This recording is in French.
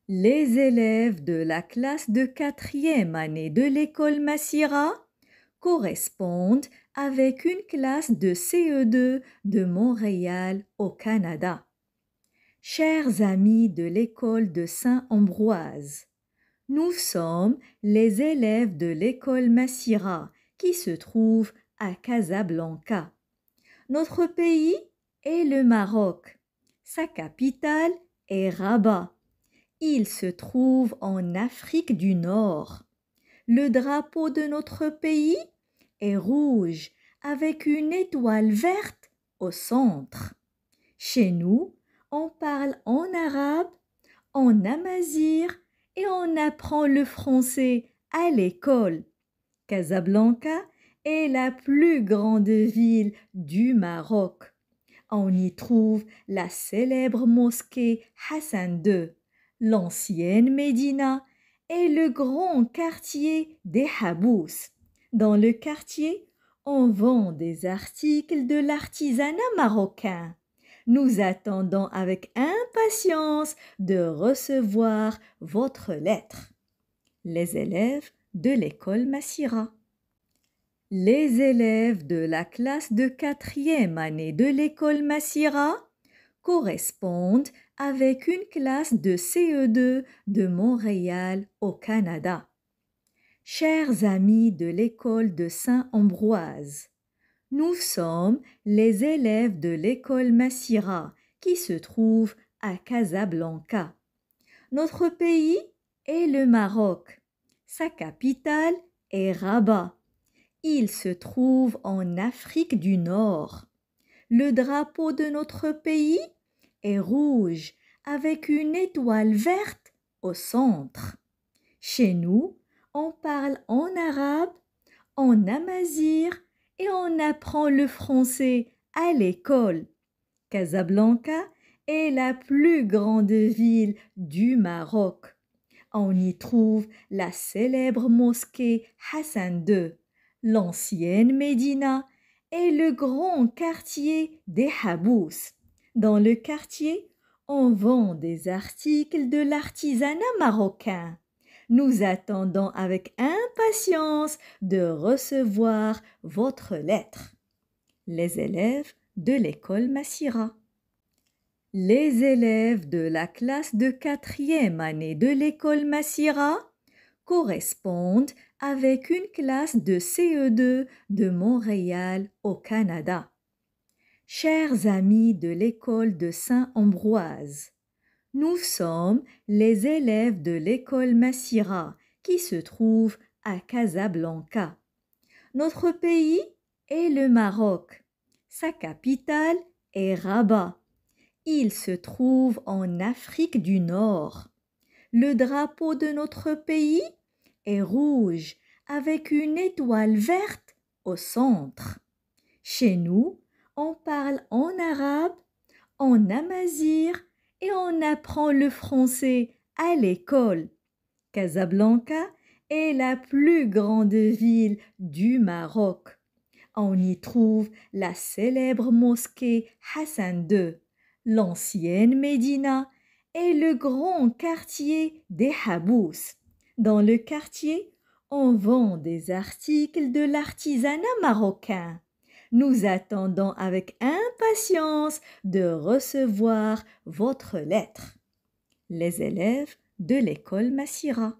Les élèves de la classe de quatrième année de l'école Massira correspondent avec une classe de CE2 de Montréal au Canada. Chers amis de l'école de Saint-Ambroise, nous sommes les élèves de l'école Massira qui se trouve à Casablanca. Notre pays est le Maroc. Sa capitale est Rabat. Il se trouve en Afrique du Nord. Le drapeau de notre pays est rouge avec une étoile verte au centre. Chez nous, on parle en arabe, en amazigh et on apprend le français à l'école. Casablanca est la plus grande ville du Maroc. On y trouve la célèbre mosquée Hassan II, l'ancienne Médina et le grand quartier des Habous. Dans le quartier, on vend des articles de l'artisanat marocain. Nous attendons avec impatience de recevoir votre lettre. Les élèves de l'école Massira. Les élèves de la classe de quatrième année de l'école Massira correspondent avec une classe de CE2 de Montréal au Canada. Chers amis de l'école de Saint-Ambroise, nous sommes les élèves de l'école Massira qui se trouve à Casablanca. Notre pays est le Maroc. Sa capitale est Rabat. Il se trouve en Afrique du Nord. Le drapeau de notre pays est rouge avec une étoile verte au centre. Chez nous, on parle en arabe, en amazigh et on apprend le français à l'école. Casablanca est la plus grande ville du Maroc. On y trouve la célèbre mosquée Hassan II, l'ancienne Médina et le grand quartier des Habous. Dans le quartier, on vend des articles de l'artisanat marocain. Nous attendons avec impatience de recevoir votre lettre. Les élèves de l'école Massira. Les élèves de la classe de quatrième année de l'école Massira correspondent avec une classe de CE2 de Montréal au Canada. Chers amis de l'école de Saint-Ambroise, nous sommes les élèves de l'école Massira qui se trouve à Casablanca. Notre pays est le Maroc. Sa capitale est Rabat. Il se trouve en Afrique du Nord. Le drapeau de notre pays est rouge avec une étoile verte au centre. Chez nous, on parle en arabe, en amazigh et on apprend le français à l'école. Casablanca est la plus grande ville du Maroc. On y trouve la célèbre mosquée Hassan II, l'ancienne Médina et le grand quartier des Habous. Dans le quartier, on vend des articles de l'artisanat marocain. Nous attendons avec impatience de recevoir votre lettre. Les élèves de l'école Massira.